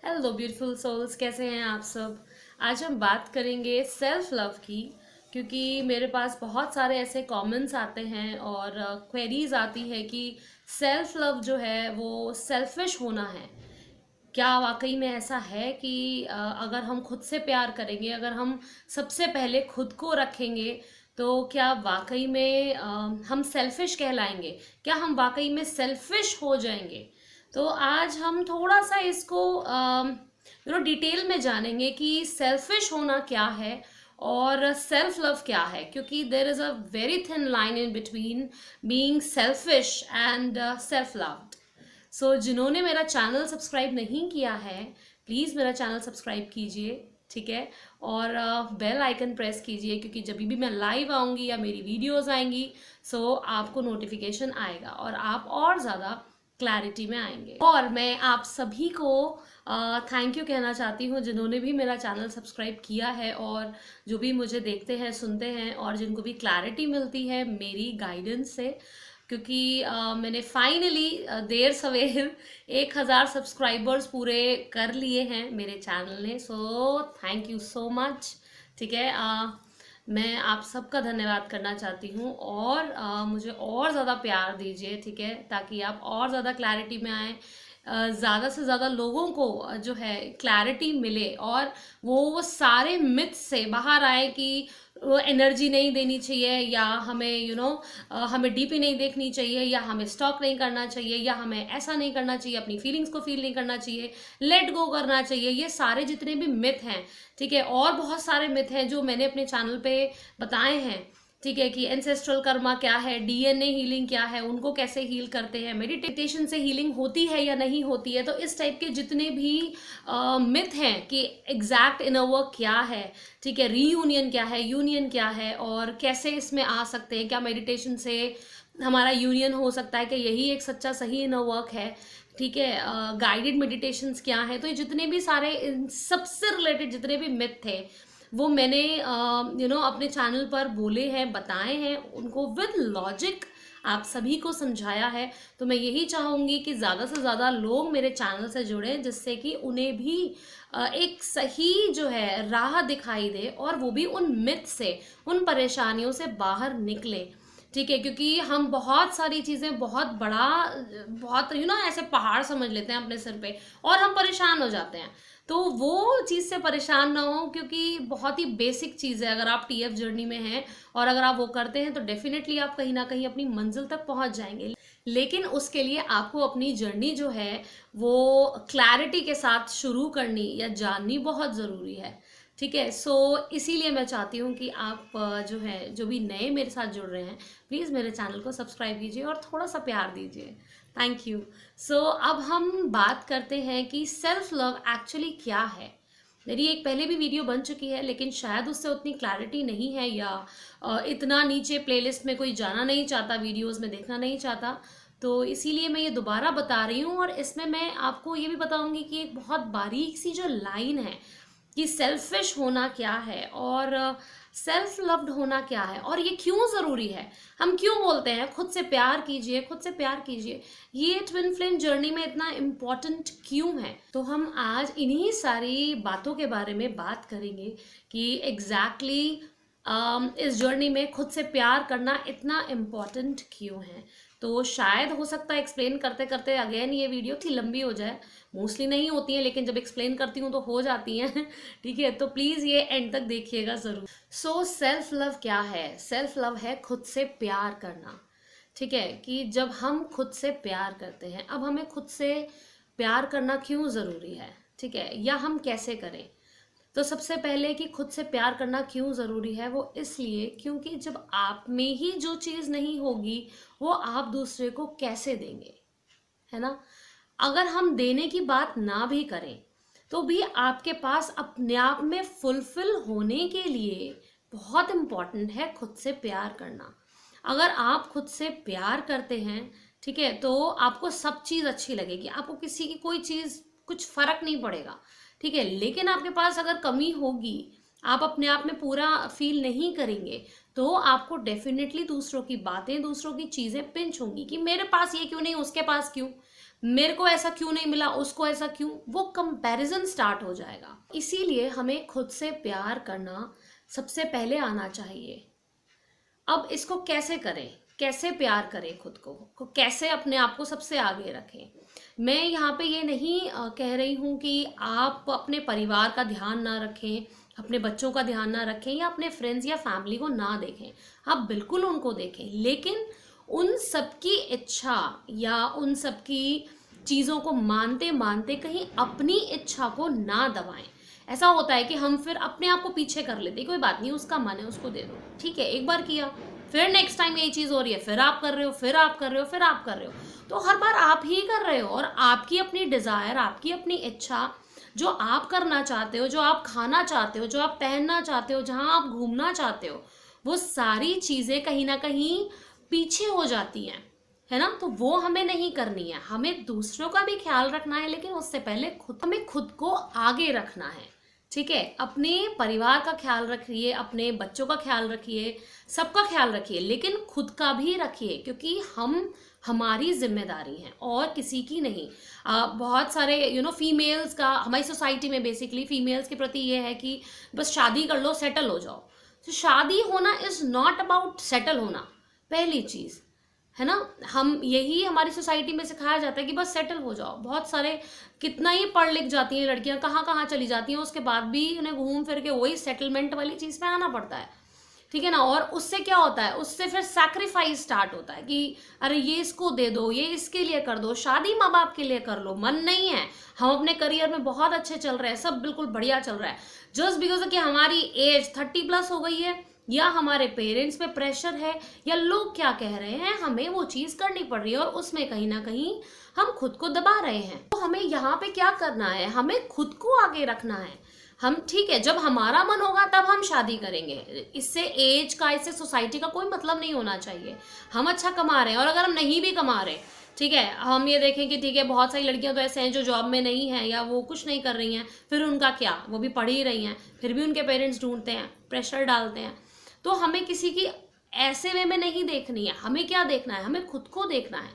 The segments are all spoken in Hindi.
हेलो ब्यूटीफुल सोल्स, कैसे हैं आप सब। आज हम बात करेंगे सेल्फ लव की, क्योंकि मेरे पास बहुत सारे ऐसे कमेंट्स आते हैं और क्वेरीज आती है कि सेल्फ लव जो है वो सेल्फिश होना है। क्या वाकई में ऐसा है कि अगर हम खुद से प्यार करेंगे, अगर हम सबसे पहले खुद को रखेंगे, तो क्या वाकई में हम सेल्फिश कहलाएंगे? क्या हम वाकई में सेल्फिश हो जाएंगे? तो आज हम थोड़ा सा इसको डिटेल में जानेंगे कि सेल्फिश होना क्या है और सेल्फ लव क्या है, क्योंकि there is a very thin line in between being selfish and self loved. So जिन्होंने मेरा चैनल सब्सक्राइब नहीं किया है, प्लीज़ मेरा चैनल सब्सक्राइब कीजिए, ठीक है। और बेल आइकन प्रेस कीजिए, क्योंकि जब भी मैं लाइव आऊँगी या मेरी वीडियोस आएंगी, सो आपको नोटिफिकेशन आएगा और आप और ज़्यादा क्लैरिटी में आएंगे। और मैं आप सभी को थैंक यू कहना चाहती हूँ, जिन्होंने भी मेरा चैनल सब्सक्राइब किया है और जो भी मुझे देखते हैं, सुनते हैं और जिनको भी क्लैरिटी मिलती है मेरी गाइडेंस से, क्योंकि मैंने फाइनली देर सवेर 1000 सब्सक्राइबर्स पूरे कर लिए हैं मेरे चैनल ने। So thank you so much, ठीक है। मैं आप सबका धन्यवाद करना चाहती हूँ और मुझे और ज़्यादा प्यार दीजिए, ठीक है, ताकि आप और ज़्यादा क्लैरिटी में आएँ, ज़्यादा से ज़्यादा लोगों को जो है क्लैरिटी मिले और वो सारे मिथ से बाहर आए कि वो एनर्जी नहीं देनी चाहिए, या हमें हमें डीपी नहीं देखनी चाहिए, या हमें स्टॉक नहीं करना चाहिए, या हमें ऐसा नहीं करना चाहिए, अपनी फीलिंग्स को फील नहीं करना चाहिए, लेट गो करना चाहिए। ये सारे जितने भी मिथ हैं, ठीक है, और बहुत सारे मिथ हैं जो मैंने अपने चैनल पे बताए हैं, ठीक है, कि एंसेस्ट्रल कर्मा क्या है, डीएनए हीलिंग क्या है, उनको कैसे हील करते हैं, मेडिटेशन से हीलिंग होती है या नहीं होती है। तो इस टाइप के जितने भी मिथ हैं कि एग्जैक्ट इनर वर्क क्या है, ठीक है, रीयूनियन क्या है, यूनियन क्या है और कैसे इसमें आ सकते हैं, क्या मेडिटेशन से हमारा यूनियन हो सकता है, कि यही एक सच्चा सही इनर वर्क है, ठीक है, गाइडेड मेडिटेशंस क्या है। तो ये जितने भी सारे इन सबसे रिलेटेड जितने भी मिथ थे, वो मैंने अपने चैनल पर बोले हैं, बताए हैं, उनको विद लॉजिक आप सभी को समझाया है। तो मैं यही चाहूँगी कि ज़्यादा से ज़्यादा लोग मेरे चैनल से जुड़ें, जिससे कि उन्हें भी एक सही जो है राह दिखाई दे और वो भी उन मिथ से, उन परेशानियों से बाहर निकले, ठीक है। क्योंकि हम बहुत सारी चीज़ें बहुत बड़ा, बहुत ऐसे पहाड़ समझ लेते हैं अपने सिर पे और हम परेशान हो जाते हैं। तो वो चीज़ से परेशान ना हो, क्योंकि बहुत ही बेसिक चीज़ है। अगर आप टीएफ जर्नी में हैं और अगर आप वो करते हैं तो डेफिनेटली आप कहीं ना कहीं अपनी मंजिल तक पहुंच जाएंगे। लेकिन उसके लिए आपको अपनी जर्नी जो है वो क्लैरिटी के साथ शुरू करनी या जाननी बहुत ज़रूरी है, ठीक है। सो इसीलिए मैं चाहती हूँ कि आप जो है, जो भी नए मेरे साथ जुड़ रहे हैं, प्लीज़ मेरे चैनल को सब्सक्राइब कीजिए और थोड़ा सा प्यार दीजिए। Thank you. सो अब हम बात करते हैं कि सेल्फ लव एक्चुअली क्या है। मेरी एक पहले भी वीडियो बन चुकी है, लेकिन शायद उससे उतनी क्लैरिटी नहीं है, या इतना नीचे प्लेलिस्ट में कोई जाना नहीं चाहता, वीडियोस में देखना नहीं चाहता, तो इसीलिए मैं ये दोबारा बता रही हूँ। और इसमें मैं आपको ये भी बताऊंगी कि एक बहुत बारीक सी जो लाइन है कि सेल्फिश होना क्या है और सेल्फ लव्ड होना क्या है और ये क्यों ज़रूरी है। हम क्यों बोलते हैं खुद से प्यार कीजिए, खुद से प्यार कीजिए, ये ट्विन फ्लेम जर्नी में इतना इम्पोर्टेंट क्यों है। तो हम आज इन्हीं सारी बातों के बारे में बात करेंगे कि एग्जैक्टली इस जर्नी में खुद से प्यार करना इतना इम्पोर्टेंट क्यों है। तो शायद हो सकता है एक्सप्लेन करते करते अगेन ये वीडियो थी लंबी हो जाए, मोस्टली नहीं होती है, लेकिन जब एक्सप्लेन करती हूँ तो हो जाती हैं ठीक है। तो प्लीज़ ये एंड तक देखिएगा ज़रूर। सो सेल्फ लव क्या है? सेल्फ लव है खुद से प्यार करना, ठीक है। कि जब हम खुद से प्यार करते हैं, अब हमें खुद से प्यार करना क्यों ज़रूरी है, ठीक है, या हम कैसे करें। तो सबसे पहले कि खुद से प्यार करना क्यों ज़रूरी है, वो इसलिए क्योंकि जब आप में ही जो चीज़ नहीं होगी, वो आप दूसरे को कैसे देंगे, है ना। अगर हम देने की बात ना भी करें, तो भी आपके पास अपने आप में फुलफिल होने के लिए बहुत इम्पॉर्टेंट है खुद से प्यार करना। अगर आप खुद से प्यार करते हैं, ठीक है, तो आपको सब चीज़ अच्छी लगेगी, आपको किसी की कोई चीज़ कुछ फर्क नहीं पड़ेगा, ठीक है। लेकिन आपके पास अगर कमी होगी, आप अपने आप में पूरा फील नहीं करेंगे, तो आपको डेफिनेटली दूसरों की बातें, दूसरों की चीज़ें पिंच होंगी कि मेरे पास ये क्यों नहीं, उसके पास क्यों। मेरे को ऐसा क्यों नहीं मिला, उसको ऐसा क्यों, वो कंपैरिजन स्टार्ट हो जाएगा। इसीलिए हमें खुद से प्यार करना सबसे पहले आना चाहिए। अब इसको कैसे करें, कैसे प्यार करें खुद को कैसे अपने आप को सबसे आगे रखें। मैं यहाँ पे ये नहीं कह रही हूँ कि आप अपने परिवार का ध्यान ना रखें, अपने बच्चों का ध्यान ना रखें, या अपने फ्रेंड्स या फैमिली को ना देखें। आप बिल्कुल उनको देखें, लेकिन उन सबकी इच्छा या उन सबकी चीज़ों को मानते मानते कहीं अपनी इच्छा को ना दबाएं। ऐसा होता है कि हम फिर अपने आप को पीछे कर लेते हैं, कोई बात नहीं, उसका मन है उसको दे दो, ठीक है, एक बार किया, फिर नेक्स्ट टाइम यही चीज़ हो रही है, फिर आप कर रहे हो, फिर आप कर रहे हो, फिर आप कर रहे हो, तो हर बार आप ही कर रहे हो। और आपकी अपनी डिज़ायर, आपकी अपनी इच्छा, जो आप करना चाहते हो, जो आप खाना चाहते हो, जो आप पहनना चाहते हो, जहाँ आप घूमना चाहते हो, वो सारी चीज़ें कहीं ना कहीं पीछे हो जाती हैं, है ना। तो वो हमें नहीं करनी है। हमें दूसरों का भी ख्याल रखना है, लेकिन उससे पहले हमें खुद को आगे रखना है, ठीक है। अपने परिवार का ख्याल रखिए, अपने बच्चों का ख्याल रखिए, सबका ख्याल रखिए, लेकिन खुद का भी रखिए, क्योंकि हमारी जिम्मेदारी है और किसी की नहीं। बहुत सारे फीमेल्स का हमारी सोसाइटी में बेसिकली फीमेल्स के प्रति ये है कि बस शादी कर लो, सेटल हो जाओ। तो शादी होना इज नॉट अबाउट सेटल होना, पहली चीज, है ना। हम यही हमारी सोसाइटी में सिखाया जाता है कि बस सेटल हो जाओ। बहुत सारे कितना ही पढ़ लिख जाती हैं लड़कियां, कहाँ कहाँ चली जाती हैं, उसके बाद भी उन्हें घूम फिर के वही सेटलमेंट वाली चीज़ पे आना पड़ता है, ठीक है ना। और उससे क्या होता है, उससे फिर सैक्रिफाइस स्टार्ट होता है कि अरे ये इसको दे दो, ये इसके लिए कर दो, शादी माँ बाप के लिए कर लो, मन नहीं है, हम अपने करियर में बहुत अच्छे चल रहे हैं, सब बिल्कुल बढ़िया चल रहा है, जस्ट बिकॉज कि हमारी एज 30+ हो गई है, या हमारे पेरेंट्स पे प्रेशर है, या लोग क्या कह रहे हैं, हमें वो चीज़ करनी पड़ रही है, और उसमें कहीं ना कहीं हम खुद को दबा रहे हैं। तो हमें यहाँ पे क्या करना है, हमें खुद को आगे रखना है। हम ठीक है, जब हमारा मन होगा तब हम शादी करेंगे, इससे एज का, इससे सोसाइटी का कोई मतलब नहीं होना चाहिए। हम अच्छा कमा रहे हैं, और अगर हम नहीं भी कमा रहे, ठीक है, हम ये देखें कि ठीक है बहुत सारी लड़कियां तो ऐसे हैं जो जॉब में नहीं है या वो कुछ नहीं कर रही हैं, फिर उनका क्या, वो भी पढ़ ही रही हैं, फिर भी उनके पेरेंट्स ढूंढते हैं, प्रेशर डालते हैं। तो हमें किसी की ऐसे वे में नहीं देखनी है। हमें क्या देखना है, हमें खुद को देखना है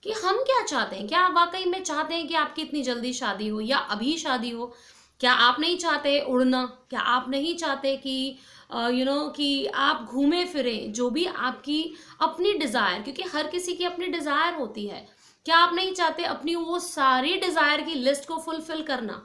कि हम क्या चाहते हैं। क्या आप वाकई में चाहते हैं कि आपकी इतनी जल्दी शादी हो या अभी शादी हो? क्या आप नहीं चाहते उड़ना? क्या आप नहीं चाहते कि कि आप घूमे फिरें, जो भी आपकी अपनी डिज़ायर, क्योंकि हर किसी की अपनी डिज़ायर होती है, क्या आप नहीं चाहते अपनी वो सारी डिज़ायर की लिस्ट को फुलफिल करना?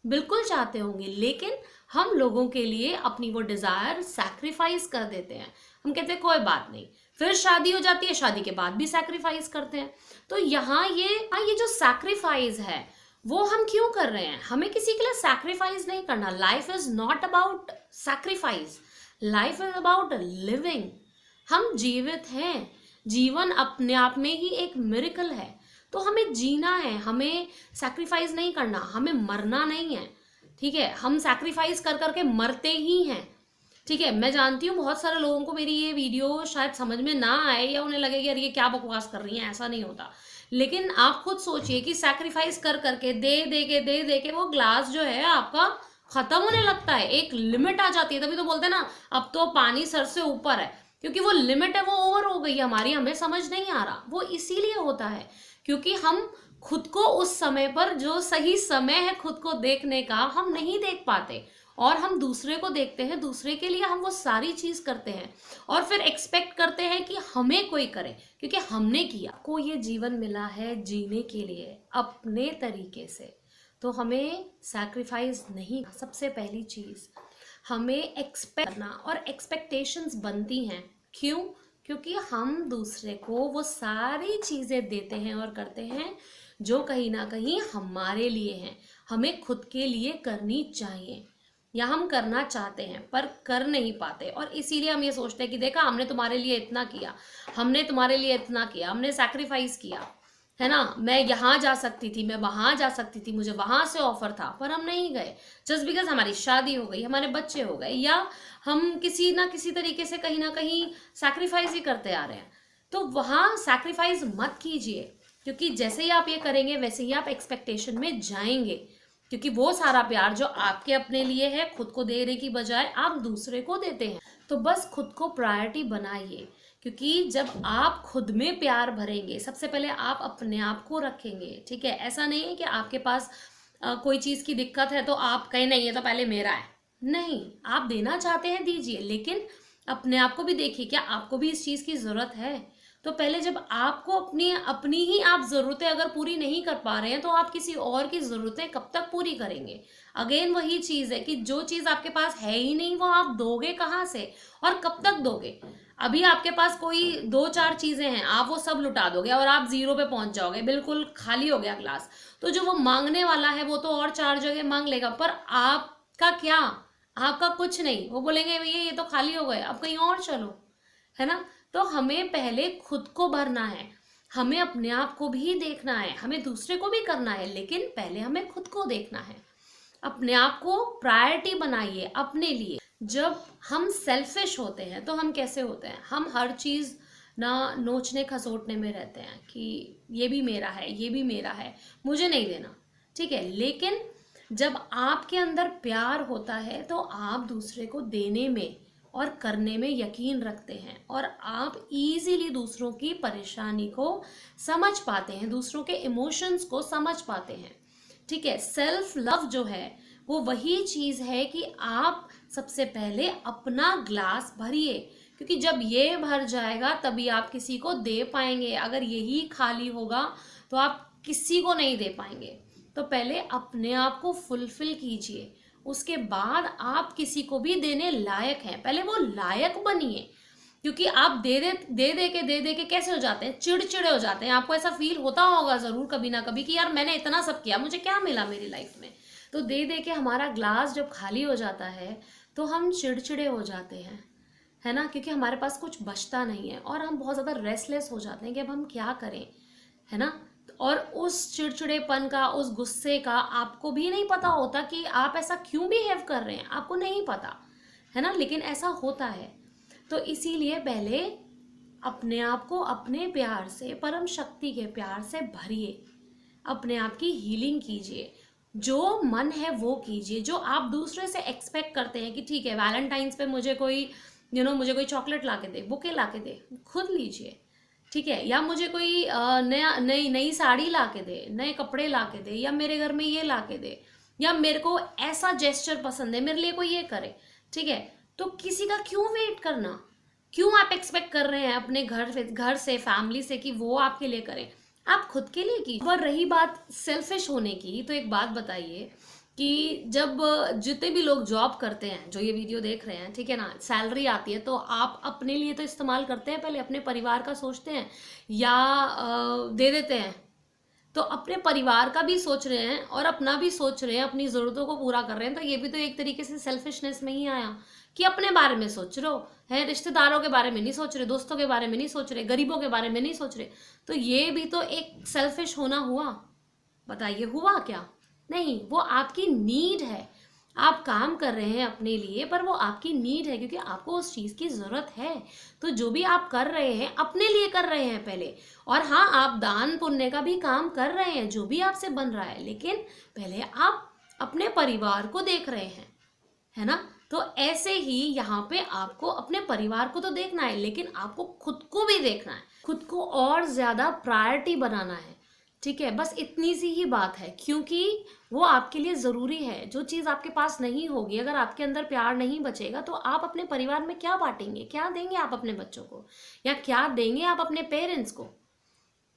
बिल्कुल चाहते होंगे, लेकिन हम लोगों के लिए अपनी वो डिज़ायर सैक्रिफाइस कर देते हैं। हम कहते हैं कोई बात नहीं, फिर शादी हो जाती है, शादी के बाद भी सैक्रिफाइस करते हैं। तो यहाँ ये जो सैक्रिफाइस है वो हम क्यों कर रहे हैं? हमें किसी के लिए सैक्रिफाइस नहीं करना। Life is not about sacrifice, life is about living. हम जीवित हैं, जीवन अपने आप में ही एक मिरेकल है। तो हमें जीना है, हमें सैक्रिफाइस नहीं करना, हमें मरना नहीं है, ठीक है। हम सैक्रिफाइस कर करके मरते ही हैं, ठीक है। मैं जानती हूँ बहुत सारे लोगों को मेरी ये वीडियो शायद समझ में ना आए, या उन्हें लगे कि यार ये क्या बकवास कर रही हैं, ऐसा नहीं होता। लेकिन आप खुद सोचिए कि सैक्रिफाइस कर करके दे के वो ग्लास जो है आपका खत्म होने लगता है, एक लिमिट आ जाती है। तभी तो बोलते हैं ना, अब तो पानी सर से ऊपर है, क्योंकि वो लिमिट है, वो ओवर हो गई है हमारी, हमें समझ नहीं आ रहा। वो इसीलिए होता है क्योंकि हम खुद को उस समय पर, जो सही समय है खुद को देखने का, हम नहीं देख पाते, और हम दूसरे को देखते हैं, दूसरे के लिए हम वो सारी चीज करते हैं, और फिर एक्सपेक्ट करते हैं कि हमें कोई करे, क्योंकि हमने किया। को ये जीवन मिला है जीने के लिए अपने तरीके से, तो हमें सैक्रिफाइस नहीं। सबसे पहली चीज हमें एक्सपेक्ट करना, और एक्सपेक्टेशंस बनती हैं क्यों? क्योंकि हम दूसरे को वो सारी चीजें देते हैं और करते हैं जो कहीं ना कहीं हमारे लिए हैं, हमें खुद के लिए करनी चाहिए, या हम करना चाहते हैं पर कर नहीं पाते। और इसीलिए हम ये सोचते हैं कि देखा, हमने तुम्हारे लिए इतना किया, हमने तुम्हारे लिए इतना किया, हमने सैक्रिफाइस किया, है ना। मैं यहाँ जा सकती थी, मैं वहाँ जा सकती थी, मुझे वहाँ से ऑफर था, पर हम नहीं गए, जस्ट बिकॉज हमारी शादी हो गई, हमारे बच्चे हो गए, या हम किसी ना किसी तरीके से कहीं ना कहीं सैक्रिफाइस ही करते आ रहे हैं। तो वहाँ सैक्रिफाइस मत कीजिए, क्योंकि जैसे ही आप ये करेंगे वैसे ही आप एक्सपेक्टेशन में जाएंगे, क्योंकि वो सारा प्यार जो आपके अपने लिए है, खुद को देने की बजाय आप दूसरे को देते हैं। तो बस खुद को प्रायोरिटी बनाइए, क्योंकि जब आप खुद में प्यार भरेंगे, सबसे पहले आप अपने आप को रखेंगे, ठीक है। ऐसा नहीं है कि आपके पास कोई चीज की दिक्कत है तो आप कहें नहीं ये तो पहले मेरा है। नहीं, आप देना चाहते हैं दीजिए, लेकिन अपने आप को भी देखिए, क्या आपको भी इस चीज की जरूरत है। तो पहले जब आपको अपनी अपनी ही आप जरूरतें अगर पूरी नहीं कर पा रहे हैं तो आप किसी और की जरूरतें कब तक पूरी करेंगे। अगेन वही चीज है कि जो चीज आपके पास है ही नहीं वो आप दोगे कहाँ से और कब तक दोगे। अभी आपके पास कोई दो चार चीजें हैं, आप वो सब लुटा दोगे और आप जीरो पे पहुंच जाओगे, बिल्कुल खाली हो गया ग्लास। तो जो वो मांगने वाला है वो तो और चार जगह मांग लेगा, पर आपका क्या, आपका कुछ नहीं। वो बोलेंगे भैया ये तो खाली हो गए, अब कहीं और चलो, है ना। तो हमें पहले खुद को भरना है, हमें अपने आप को भी देखना है, हमें दूसरे को भी करना है, लेकिन पहले हमें खुद को देखना है। अपने आप को प्रायोरिटी बनाइए अपने लिए। जब हम सेल्फिश होते हैं तो हम कैसे होते हैं, हम हर चीज ना नोचने खसोटने में रहते हैं कि ये भी मेरा है, ये भी मेरा है, मुझे नहीं देना, ठीक है। लेकिन जब आपके अंदर प्यार होता है तो आप दूसरे को देने में और करने में यकीन रखते हैं और आप इजीली दूसरों की परेशानी को समझ पाते हैं, दूसरों के इमोशंस को समझ पाते हैं, ठीक है। सेल्फ लव जो है वो वही चीज है कि आप सबसे पहले अपना ग्लास भरिए, क्योंकि जब ये भर जाएगा तभी आप किसी को दे पाएंगे। अगर यही खाली होगा तो आप किसी को नहीं दे पाएंगे। तो पहले अपने आप को फुलफिल कीजिए, उसके बाद आप किसी को भी देने लायक हैं, पहले वो लायक बनिए। क्योंकि आप दे दे के कैसे हो जाते हैं, चिड़चिड़े हो जाते हैं। आपको ऐसा फील होता होगा जरूर कभी ना कभी कि यार मैंने इतना सब किया, मुझे क्या मिला मेरी लाइफ में। तो दे के हमारा ग्लास जब खाली हो जाता है तो हम चिड़चिड़े हो जाते हैं, है ना, क्योंकि हमारे पास कुछ बचता नहीं है और हम बहुत ज़्यादा रेस्टलेस हो जाते हैं कि अब हम क्या करें, है ना। और उस चिड़चिड़ेपन का, उस गुस्से का आपको भी नहीं पता होता कि आप ऐसा क्यों बिहेव कर रहे हैं, आपको नहीं पता, है ना, लेकिन ऐसा होता है। तो इसीलिए पहले अपने आप को अपने प्यार से, परम शक्ति के प्यार से भरिए, अपने आप की हीलिंग कीजिए, जो मन है वो कीजिए। जो आप दूसरे से एक्सपेक्ट करते हैं कि ठीक है वैलेंटाइंस पे मुझे कोई मुझे कोई चॉकलेट ला के दे, बुके ला के दे, खुद लीजिए, ठीक है। या मुझे कोई नया नई नई साड़ी ला के दे, नए कपड़े ला के दे, या मेरे घर में ये ला के दे, या मेरे को ऐसा जेस्चर पसंद है मेरे लिए कोई ये करे, ठीक है। तो किसी का क्यों वेट करना, क्यों आप एक्सपेक्ट कर रहे हैं अपने घर से फैमिली से कि वो आपके लिए करें, आप खुद के लिए कीजिए। और रही बात सेल्फिश होने की, तो एक बात बताइए कि जब जितने भी लोग जॉब करते हैं, जो ये वीडियो देख रहे हैं, ठीक है ना, सैलरी आती है तो आप अपने लिए तो इस्तेमाल करते हैं, पहले अपने परिवार का सोचते हैं या दे देते हैं। तो अपने परिवार का भी सोच रहे हैं और अपना भी सोच रहे हैं, अपनी ज़रूरतों को पूरा कर रहे हैं, तो ये भी तो एक तरीके से सेल्फिशनेस में ही आया कि अपने बारे में सोच रहे हो, है, रिश्तेदारों के बारे में नहीं सोच रहे, दोस्तों के बारे में नहीं सोच रहे, गरीबों के बारे में नहीं सोच रहे। तो ये भी तो एक सेल्फिश होना हुआ। बताइए हुआ क्या? नहीं, वो आपकी नीड है। आप काम कर रहे हैं अपने लिए, पर वो आपकी नीड है क्योंकि आपको उस चीज़ की ज़रूरत है। तो जो भी आप कर रहे हैं अपने लिए कर रहे हैं पहले। और हाँ, आप दान पुण्य का भी काम कर रहे हैं जो भी आपसे बन रहा है, लेकिन पहले आप अपने परिवार को देख रहे हैं, है ना। तो ऐसे ही यहाँ पे आपको अपने परिवार को तो देखना है, लेकिन आपको खुद को भी देखना है, खुद को और ज़्यादा प्रायोरिटी बनाना है, ठीक है। बस इतनी सी ही बात है, क्योंकि वो आपके लिए ज़रूरी है। जो चीज़ आपके पास नहीं होगी, अगर आपके अंदर प्यार नहीं बचेगा तो आप अपने परिवार में क्या बांटेंगे, क्या देंगे आप अपने बच्चों को, या क्या देंगे आप अपने पेरेंट्स को।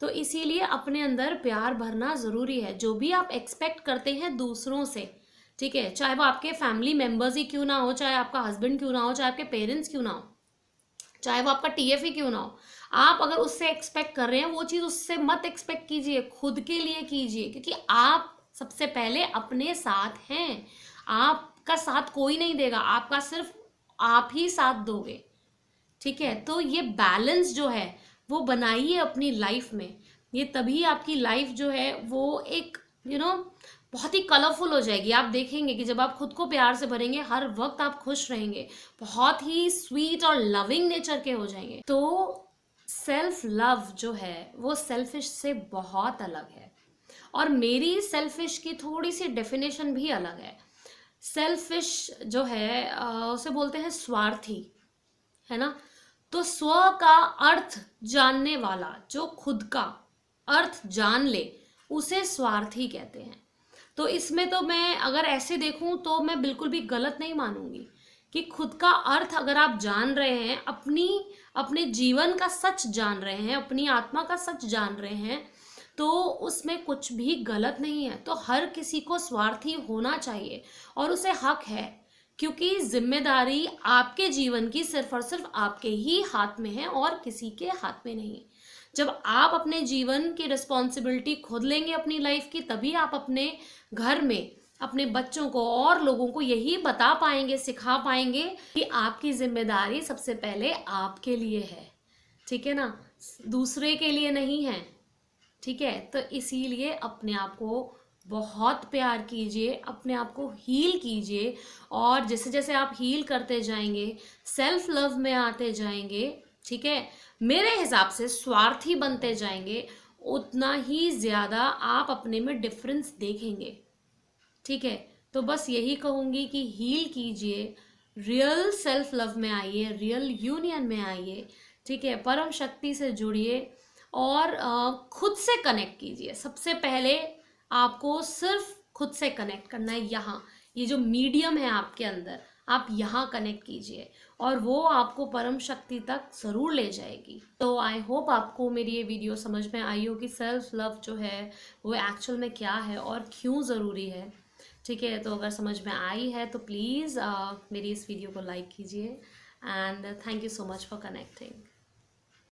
तो इसीलिए अपने अंदर प्यार भरना ज़रूरी है। जो भी आप एक्सपेक्ट करते हैं दूसरों से, ठीक है, चाहे वो आपके फैमिली मेम्बर्स ही क्यों ना हो, चाहे आपका हस्बैंड क्यों ना हो, चाहे आपके पेरेंट्स क्यों ना हो, चाहे वो आपका टीएफ ही क्यों ना हो, आप अगर उससे एक्सपेक्ट कर रहे हैं वो चीज़ उससे मत एक्सपेक्ट कीजिए, खुद के लिए कीजिए। क्योंकि आप सबसे पहले अपने साथ हैं, आपका साथ कोई नहीं देगा, आपका सिर्फ आप ही साथ दोगे, ठीक है। तो ये बैलेंस जो है वो बनाइए अपनी लाइफ में। ये तभी आपकी लाइफ जो है वो एक बहुत ही कलरफुल हो जाएगी। आप देखेंगे कि जब आप खुद को प्यार से भरेंगे, हर वक्त आप खुश रहेंगे, बहुत ही स्वीट और लविंग नेचर के हो जाएंगे। तो सेल्फ लव जो है वो सेल्फिश से बहुत अलग है, और मेरी सेल्फिश की थोड़ी सी डेफिनेशन भी अलग है। सेल्फिश जो है उसे बोलते हैं स्वार्थी, है ना। तो स्व का अर्थ जानने वाला, जो खुद का अर्थ जान ले, उसे स्वार्थी कहते हैं। तो इसमें तो मैं अगर ऐसे देखूं तो मैं बिल्कुल भी गलत नहीं मानूंगी कि खुद का अर्थ अगर आप जान रहे हैं, अपने जीवन का सच जान रहे हैं, अपनी आत्मा का सच जान रहे हैं, तो उसमें कुछ भी गलत नहीं है। तो हर किसी को स्वार्थी होना चाहिए और उसे हक है, क्योंकि जिम्मेदारी आपके जीवन की सिर्फ और सिर्फ आपके ही हाथ में है और किसी के हाथ में नहीं। जब आप अपने जीवन की रिस्पॉन्सिबिलिटी खुद लेंगे अपनी लाइफ की, तभी आप अपने घर में अपने बच्चों को और लोगों को यही बता पाएंगे, सिखा पाएंगे कि आपकी जिम्मेदारी सबसे पहले आपके लिए है, ठीक है ना, दूसरे के लिए नहीं है। ठीक है, तो इसीलिए अपने आप को बहुत प्यार कीजिए, अपने आप को हील कीजिए, और जैसे जैसे आप हील करते जाएंगे, सेल्फ लव में आते जाएंगे, ठीक है, मेरे हिसाब से स्वार्थी बनते जाएंगे, उतना ही ज़्यादा आप अपने में डिफरेंस देखेंगे। ठीक है, तो बस यही कहूँगी कि हील कीजिए, रियल सेल्फ लव में आइए, रियल यूनियन में आइए, ठीक है, परम शक्ति से जुड़िए और खुद से कनेक्ट कीजिए। सबसे पहले आपको सिर्फ खुद से कनेक्ट करना है। यहाँ ये जो मीडियम है आपके अंदर, आप यहाँ कनेक्ट कीजिए और वो आपको परम शक्ति तक ज़रूर ले जाएगी। तो आई होप आपको मेरी ये वीडियो समझ में आई हो कि सेल्फ लव जो है वो एक्चुअल में क्या है और क्यों ज़रूरी है। ठीक है, तो अगर समझ में आई है तो प्लीज़ मेरी इस वीडियो को लाइक कीजिए, and thank you so much for connecting.